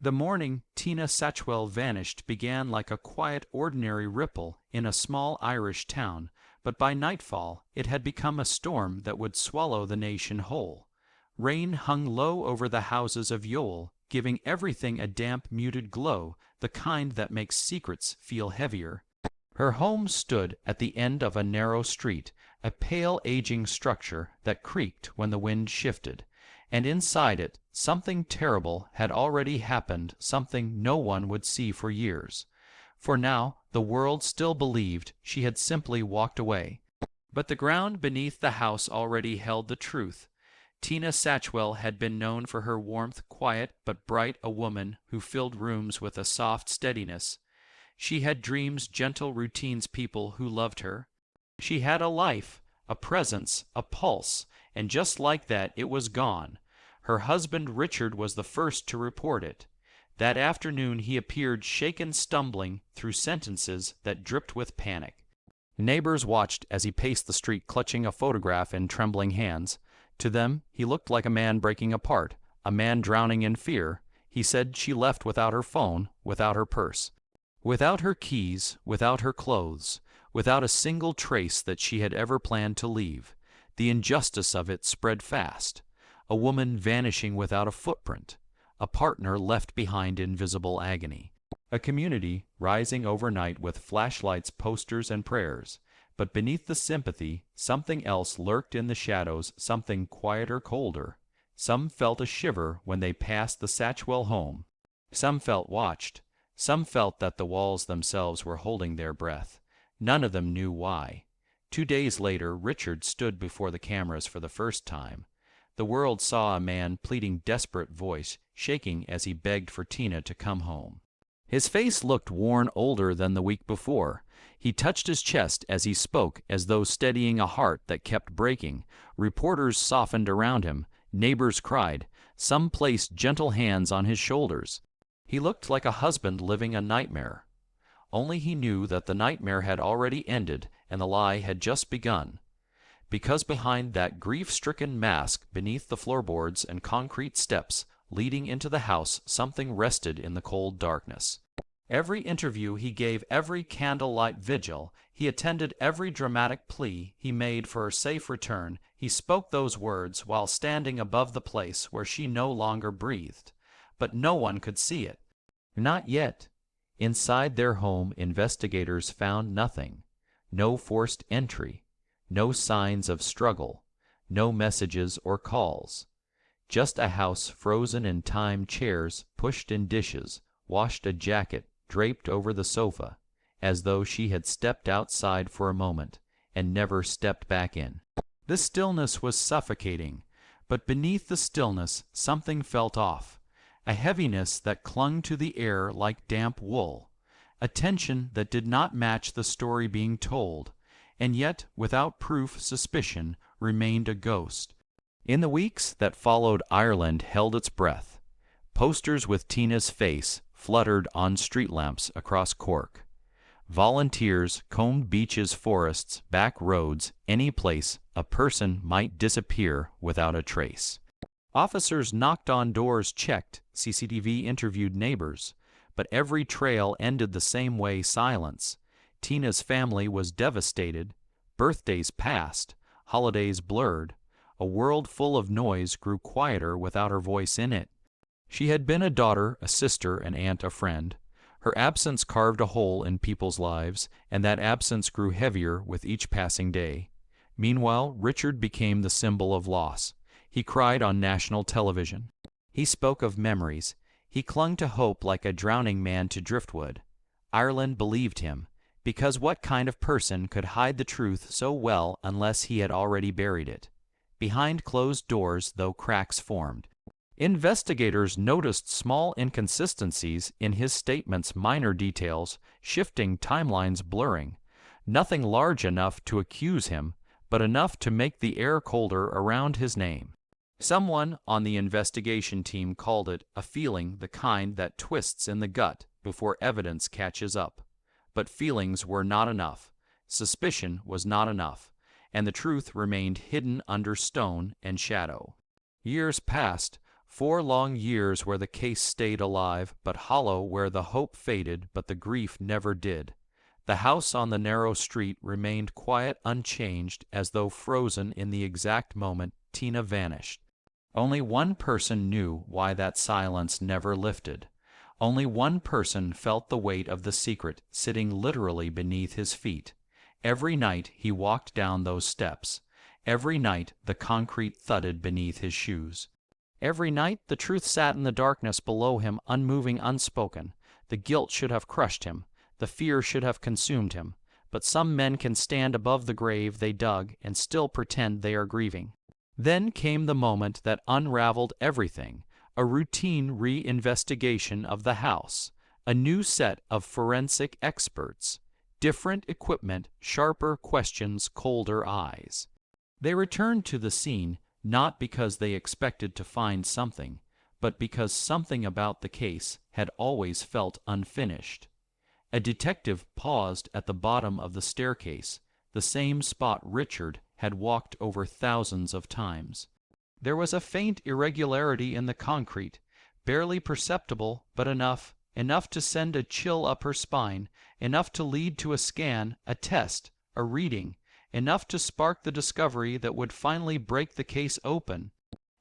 The morning Tina Satchwell vanished began like a quiet, ordinary ripple in a small Irish town, but by nightfall it had become a storm that would swallow the nation whole. Rain hung low over the houses of Youghal, giving everything a damp, muted glow, the kind that makes secrets feel heavier. Her home stood at the end of a narrow street, a pale, aging structure that creaked when the wind shifted, and inside it something terrible had already happened, something no one would see for years. For now the world still believed she had simply walked away. But the ground beneath the house already held the truth. Tina Satchwell had been known for her warmth, quiet but bright, a woman who filled rooms with a soft steadiness. She had dreams, gentle routines, people who loved her. She had a life, a presence, a pulse, and just like that it was gone. Her husband Richard was the first to report it. That afternoon he appeared shaken, stumbling through sentences that dripped with panic. Neighbors watched as he paced the street, clutching a photograph in trembling hands. To them he looked like a man breaking apart, a man drowning in fear. He said she left without her phone, without her purse, without her keys, without her clothes, without a single trace that she had ever planned to leave. The injustice of it spread fast. A woman vanishing without a footprint, a partner left behind in visible agony, a community rising overnight with flashlights, posters, and prayers. But beneath the sympathy, something else lurked in the shadows, something quieter, colder. Some felt a shiver when they passed the Satchwell home. Some felt watched. Some felt that the walls themselves were holding their breath. None of them knew why. 2 days later, Richard stood before the cameras for the first time. The world saw a man pleading, desperate voice shaking as he begged for Tina to come home. His face looked worn, older than the week before. He touched his chest as he spoke, as though steadying a heart that kept breaking. Reporters softened around him. Neighbors cried. Some placed gentle hands on his shoulders. He looked like a husband living a nightmare. Only he knew that the nightmare had already ended and the lie had just begun. Because behind that grief-stricken mask, beneath the floorboards and concrete steps leading into the house, something rested in the cold darkness. Every interview he gave, every candlelight vigil he attended, every dramatic plea he made for a safe return, he spoke those words while standing above the place where she no longer breathed. But no one could see it. Not yet. Inside their home, investigators found nothing. No forced entry. No signs of struggle. No messages or calls. Just a house frozen in time, chairs pushed in dishes, washed a jacket draped over the sofa, as though she had stepped outside for a moment and never stepped back in. The stillness was suffocating, but beneath the stillness something felt off, a heaviness that clung to the air like damp wool, a tension that did not match the story being told, and yet, without proof, suspicion remained a ghost. In the weeks that followed, Ireland held its breath. Posters with Tina's face fluttered on street lamps across Cork. Volunteers combed beaches, forests, back roads, any place a person might disappear without a trace. Officers knocked on doors, checked, CCTV interviewed neighbors, but every trail ended the same way: silence. Tina's family was devastated. Birthdays passed, holidays blurred. A world full of noise grew quieter without her voice in it. She had been a daughter, a sister, an aunt, a friend. Her absence carved a hole in people's lives, and that absence grew heavier with each passing day. Meanwhile, Richard became the symbol of loss. He cried on national television. He spoke of memories. He clung to hope like a drowning man to driftwood. Ireland believed him, because what kind of person could hide the truth so well unless he had already buried it? Behind closed doors, though cracks formed. Investigators noticed small inconsistencies in his statements, minor details, shifting timelines blurring. Nothing large enough to accuse him, but enough to make the air colder around his name. Someone on the investigation team called it a feeling, the kind that twists in the gut before evidence catches up. But feelings were not enough. Suspicion was not enough, and the truth remained hidden under stone and shadow. Years passed. 4 long years where the case stayed alive, but hollow where the hope faded, but the grief never did. The house on the narrow street remained quiet, unchanged, as though frozen in the exact moment Tina vanished. Only one person knew why that silence never lifted. Only one person felt the weight of the secret sitting literally beneath his feet. Every night he walked down those steps. Every night the concrete thudded beneath his shoes. Every night the truth sat in the darkness below him, unmoving, unspoken. The guilt should have crushed him. The fear should have consumed him. But some men can stand above the grave they dug and still pretend they are grieving. Then came the moment that unraveled everything, a routine re-investigation of the house, a new set of forensic experts, different equipment, sharper questions, colder eyes. They returned to the scene not because they expected to find something, but because something about the case had always felt unfinished. A detective paused at the bottom of the staircase, the same spot Richard had walked over thousands of times. There was a faint irregularity in the concrete, barely perceptible, but enough to send a chill up her spine, enough to lead to a scan, a test, a reading, enough to spark the discovery that would finally break the case open.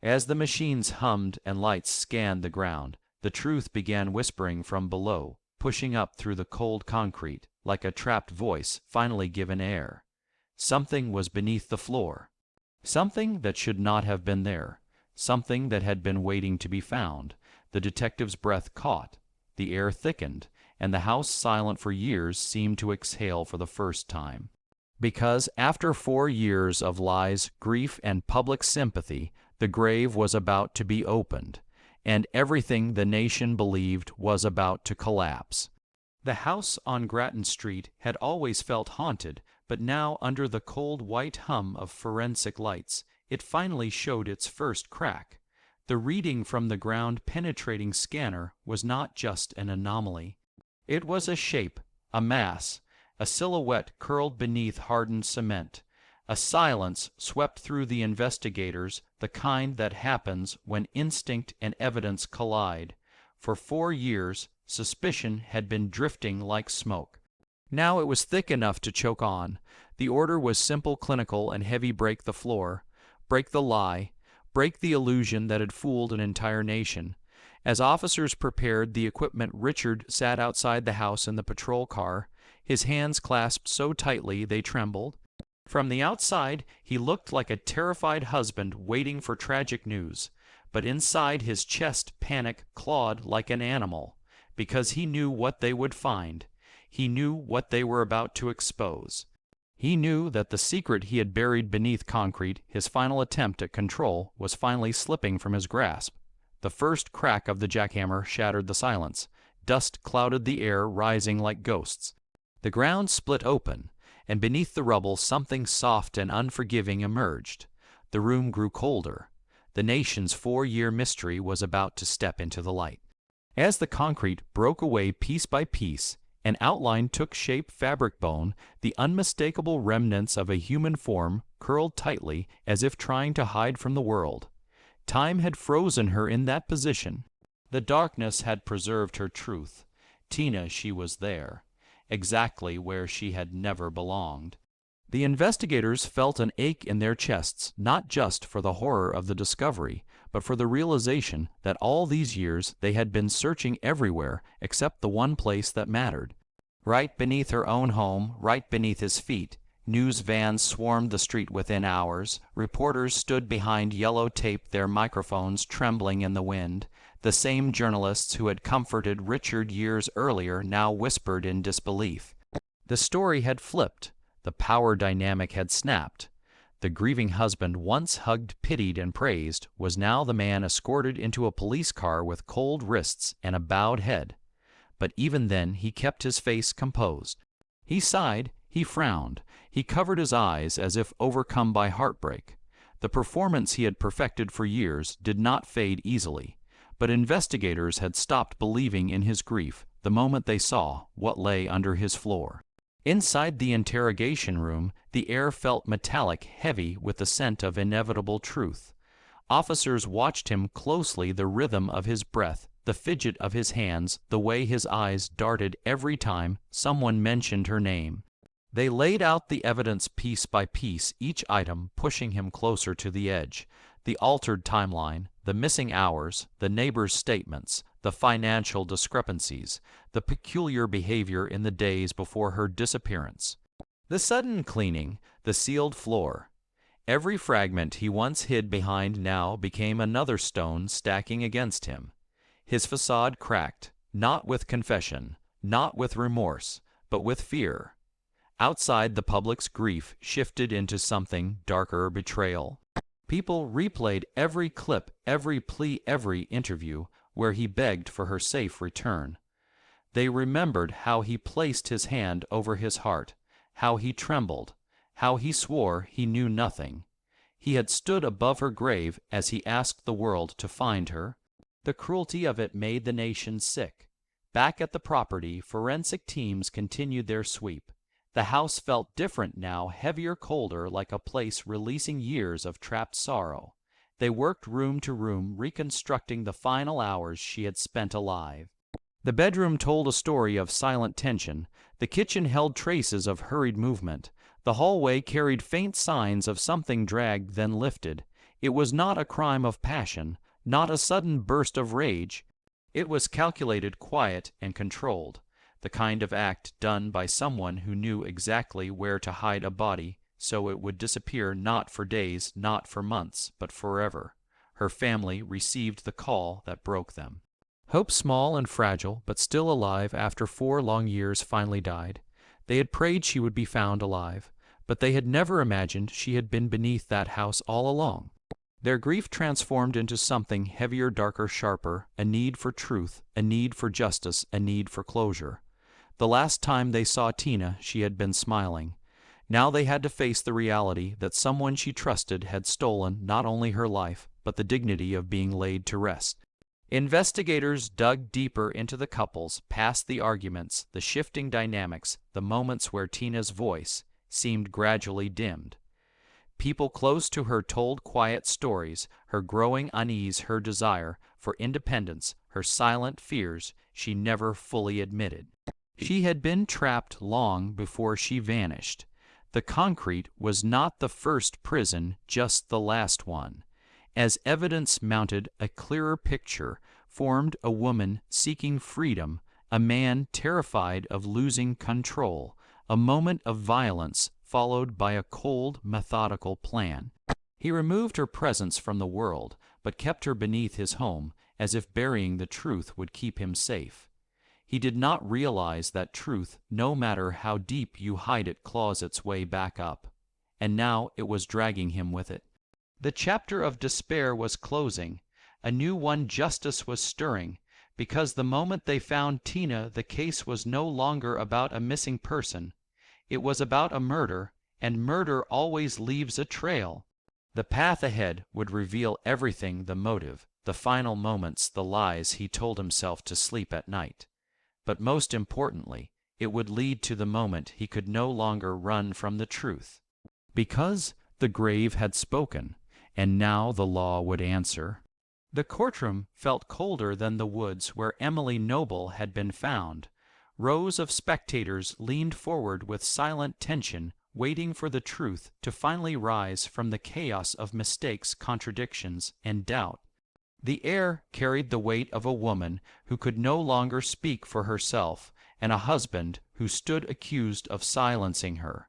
As the machines hummed and lights scanned the ground, the truth began whispering from below, pushing up through the cold concrete, like a trapped voice finally given air. Something was beneath the floor. Something that should not have been there. Something that had been waiting to be found. The detective's breath caught. The air thickened, and the house, silent for years, seemed to exhale for the first time. Because after 4 years of lies, grief, and public sympathy, the grave was about to be opened, and everything the nation believed was about to collapse. The house on Grattan Street had always felt haunted, but now, under the cold white hum of forensic lights, it finally showed its first crack. The reading from the ground-penetrating scanner was not just an anomaly. It was a shape, a mass, a silhouette curled beneath hardened cement. A silence swept through the investigators, the kind that happens when instinct and evidence collide. For 4 years, suspicion had been drifting like smoke. Now it was thick enough to choke on. The order was simple, clinical, and heavy: break the floor, break the lie, break the illusion that had fooled an entire nation. As officers prepared the equipment, Richard sat outside the house in the patrol car, his hands clasped so tightly they trembled. From the outside, he looked like a terrified husband waiting for tragic news, but inside his chest panic clawed like an animal, because he knew what they would find. He knew what they were about to expose. He knew that the secret he had buried beneath concrete, his final attempt at control, was finally slipping from his grasp. The first crack of the jackhammer shattered the silence. Dust clouded the air, rising like ghosts. The ground split open, and beneath the rubble something soft and unforgiving emerged. The room grew colder. The nation's 4-year mystery was about to step into the light. As the concrete broke away piece by piece, an outline took shape: fabric bone, the unmistakable remnants of a human form curled tightly as if trying to hide from the world. Time had frozen her in that position. The darkness had preserved her truth. Tina, she was there, exactly where she had never belonged. The investigators felt an ache in their chests, not just for the horror of the discovery, but for the realization that all these years they had been searching everywhere except the one place that mattered. Right beneath her own home, right beneath his feet, news vans swarmed the street within hours. Reporters stood behind yellow tape, their microphones trembling in the wind. The same journalists who had comforted Richard years earlier now whispered in disbelief. The story had flipped. The power dynamic had snapped. The grieving husband, once hugged, pitied, and praised, was now the man escorted into a police car with cold wrists and a bowed head. But even then he kept his face composed. He sighed, he frowned, he covered his eyes as if overcome by heartbreak. The performance he had perfected for years did not fade easily, but investigators had stopped believing in his grief the moment they saw what lay under his floor. Inside the interrogation room, the air felt metallic, heavy with the scent of inevitable truth. Officers watched him closely, the rhythm of his breath, the fidget of his hands, the way his eyes darted every time someone mentioned her name. They laid out the evidence piece by piece, each item pushing him closer to the edge. The altered timeline, the missing hours, the neighbors' statements, the financial discrepancies, the peculiar behavior in the days before her disappearance. The sudden cleaning, the sealed floor. Every fragment he once hid behind now became another stone stacking against him. His facade cracked, not with confession, not with remorse, but with fear. Outside, the public's grief shifted into something darker: betrayal. People replayed every clip, every plea, every interview where he begged for her safe return. They remembered how he placed his hand over his heart, how he trembled, how he swore he knew nothing. He had stood above her grave as he asked the world to find her. The cruelty of it made the nation sick. Back at the property, forensic teams continued their sweep. The house felt different now, heavier, colder, like a place releasing years of trapped sorrow. They worked room to room, reconstructing the final hours she had spent alive. The bedroom told a story of silent tension. The kitchen held traces of hurried movement. The hallway carried faint signs of something dragged then lifted. It was not a crime of passion, not a sudden burst of rage. It was calculated, quiet, and controlled. The kind of act done by someone who knew exactly where to hide a body so it would disappear, not for days, not for months, but forever. Her family received the call that broke them. Hope, small and fragile, but still alive after 4 long years, finally died. They had prayed she would be found alive, but they had never imagined she had been beneath that house all along. Their grief transformed into something heavier, darker, sharper, a need for truth, a need for justice, a need for closure. The last time they saw Tina, she had been smiling. Now they had to face the reality that someone she trusted had stolen not only her life, but the dignity of being laid to rest. Investigators dug deeper into the couples, past the arguments, the shifting dynamics, the moments where Tina's voice seemed gradually dimmed. People close to her told quiet stories, her growing unease, her desire for independence, her silent fears she never fully admitted. She had been trapped long before she vanished. The concrete was not the first prison, just the last one. As evidence mounted, a clearer picture formed: a woman seeking freedom, a man terrified of losing control, a moment of violence followed by a cold, methodical plan. He removed her presence from the world, but kept her beneath his home, as if burying the truth would keep him safe. He did not realize that truth, no matter how deep you hide it, claws its way back up. And now it was dragging him with it. The chapter of despair was closing. A new one: justice was stirring. Because the moment they found Tina, the case was no longer about a missing person. It was about a murder, and murder always leaves a trail. The path ahead would reveal everything: the motive, the final moments, the lies he told himself to sleep at night. But most importantly, it would lead to the moment he could no longer run from the truth. Because the grave had spoken, and now the law would answer. The courtroom felt colder than the woods where Emily Noble had been found. Rows of spectators leaned forward with silent tension, waiting for the truth to finally rise from the chaos of mistakes, contradictions, and doubt. The air carried the weight of a woman who could no longer speak for herself, and a husband who stood accused of silencing her.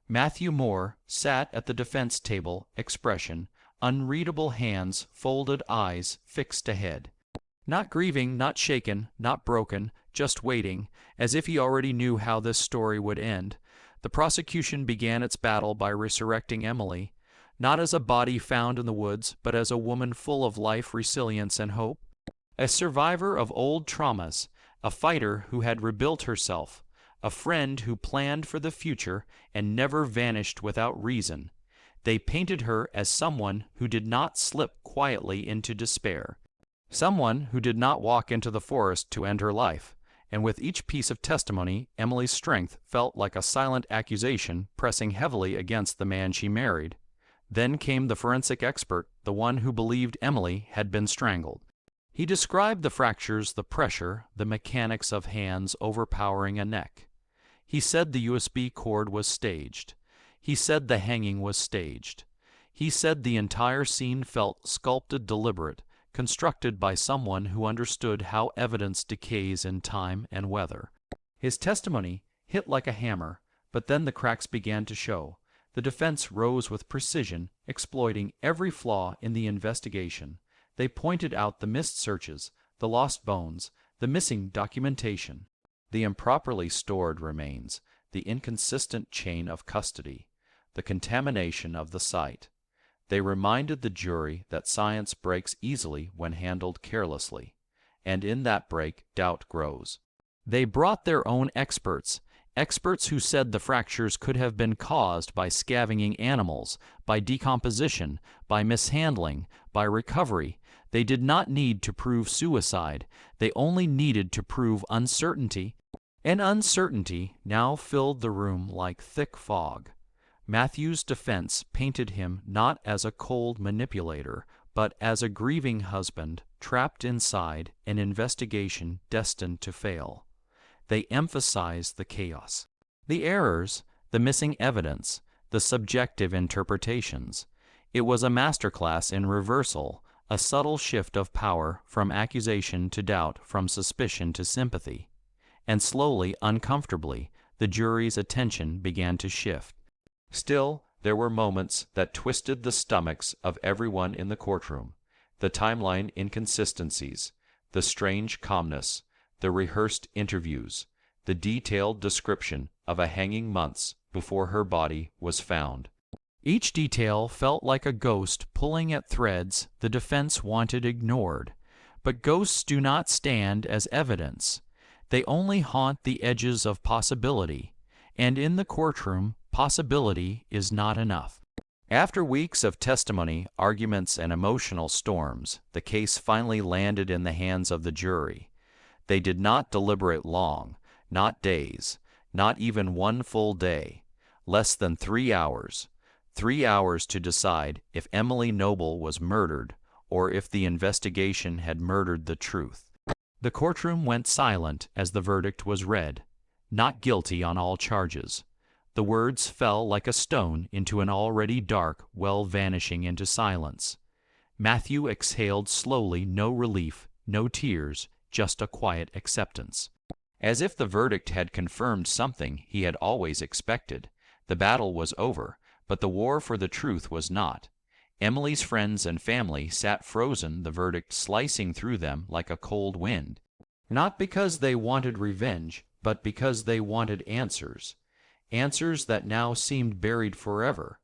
Matthew Moore sat at the defense table, expression, unreadable hands, folded eyes fixed ahead. Not grieving, not shaken, not broken, just waiting, as if he already knew how this story would end. The prosecution began its battle by resurrecting Emily, not as a body found in the woods, but as a woman full of life, resilience, and hope. A survivor of old traumas, a fighter who had rebuilt herself, a friend who planned for the future and never vanished without reason. They painted her as someone who did not slip quietly into despair, someone who did not walk into the forest to end her life. And with each piece of testimony, Emily's strength felt like a silent accusation pressing heavily against the man she married. Then came the forensic expert, the one who believed Emily had been strangled. He described the fractures, the pressure, the mechanics of hands overpowering a neck. He said the USB cord was staged. He said the hanging was staged. He said the entire scene felt sculpted, deliberate, constructed by someone who understood how evidence decays in time and weather. His testimony hit like a hammer, but then the cracks began to show. The defense rose with precision, exploiting every flaw in the investigation. They pointed out the missed searches, the lost bones, the missing documentation, the improperly stored remains, the inconsistent chain of custody, the contamination of the site. They reminded the jury that science breaks easily when handled carelessly, and in that break doubt grows. They brought their own experts who said the fractures could have been caused by scavenging animals, by decomposition, by mishandling, by recovery. They did not need to prove suicide. They only needed to prove uncertainty. And uncertainty now filled the room like thick fog. Matthew's defense painted him not as a cold manipulator, but as a grieving husband trapped inside an investigation destined to fail. They emphasized the chaos, the errors, the missing evidence, the subjective interpretations. It was a masterclass in reversal, a subtle shift of power from accusation to doubt, from suspicion to sympathy. And slowly, uncomfortably, the jury's attention began to shift. Still, there were moments that twisted the stomachs of everyone in the courtroom. The timeline inconsistencies, the strange calmness, the rehearsed interviews, the detailed description of a hanging months before her body was found. Each detail felt like a ghost pulling at threads the defense wanted ignored. But ghosts do not stand as evidence. They only haunt the edges of possibility, and in the courtroom, possibility is not enough. After weeks of testimony, arguments, and emotional storms, the case finally landed in the hands of the jury. They did not deliberate long, not days, not even one full day, less than 3 hours. 3 hours to decide if Emily Noble was murdered or if the investigation had murdered the truth. The courtroom went silent as the verdict was read. Not guilty on all charges. The words fell like a stone into an already dark well, vanishing into silence. Matthew exhaled slowly, no relief, no tears, just a quiet acceptance. As if the verdict had confirmed something he had always expected. The battle was over, but the war for the truth was not. Emily's friends and family sat frozen, the verdict slicing through them like a cold wind. Not because they wanted revenge, but because they wanted answers. Answers that now seemed buried forever.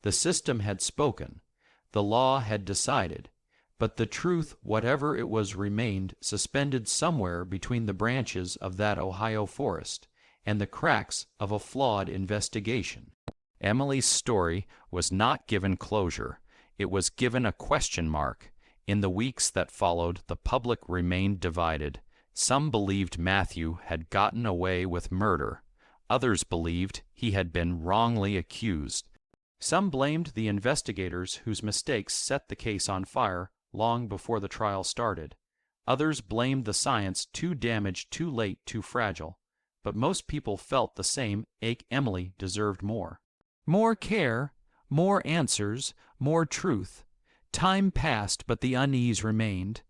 The system had spoken. The law had decided. But the truth, whatever it was, remained suspended somewhere between the branches of that Ohio forest and the cracks of a flawed investigation. Emily's story was not given closure. It was given a question mark. In the weeks that followed, the public remained divided. Some believed Matthew had gotten away with murder. Others believed he had been wrongly accused. Some blamed the investigators whose mistakes set the case on fire long before the trial started. Others blamed the science, too damaged, too late, too fragile. But most people felt the same ache. Emily deserved more. More care, more answers, more truth. Time passed, but the unease remained.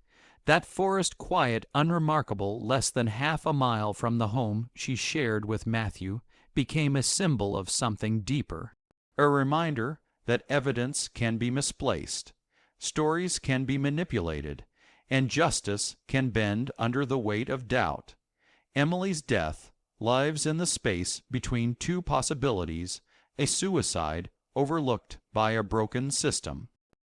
That forest quiet, unremarkable, less than half a mile from the home she shared with Matthew, became a symbol of something deeper. A reminder that evidence can be misplaced. Stories can be manipulated, and justice can bend under the weight of doubt. Emily's death lives in the space between two possibilities, a suicide overlooked by a broken system,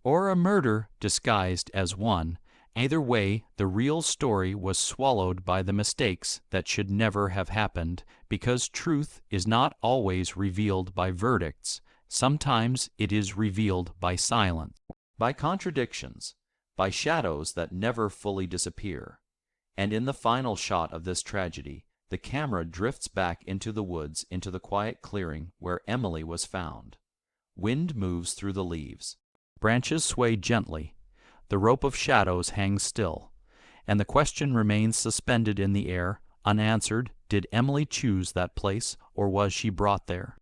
or a murder disguised as one. Either way, the real story was swallowed by the mistakes that should never have happened, because truth is not always revealed by verdicts. Sometimes it is revealed by silence, by contradictions, by shadows that never fully disappear. And in the final shot of this tragedy, the camera drifts back into the woods, into the quiet clearing where Emily was found. Wind moves through the leaves. Branches sway gently. The rope of shadows hangs still. And the question remains suspended in the air, unanswered: did Emily choose that place, or was she brought there?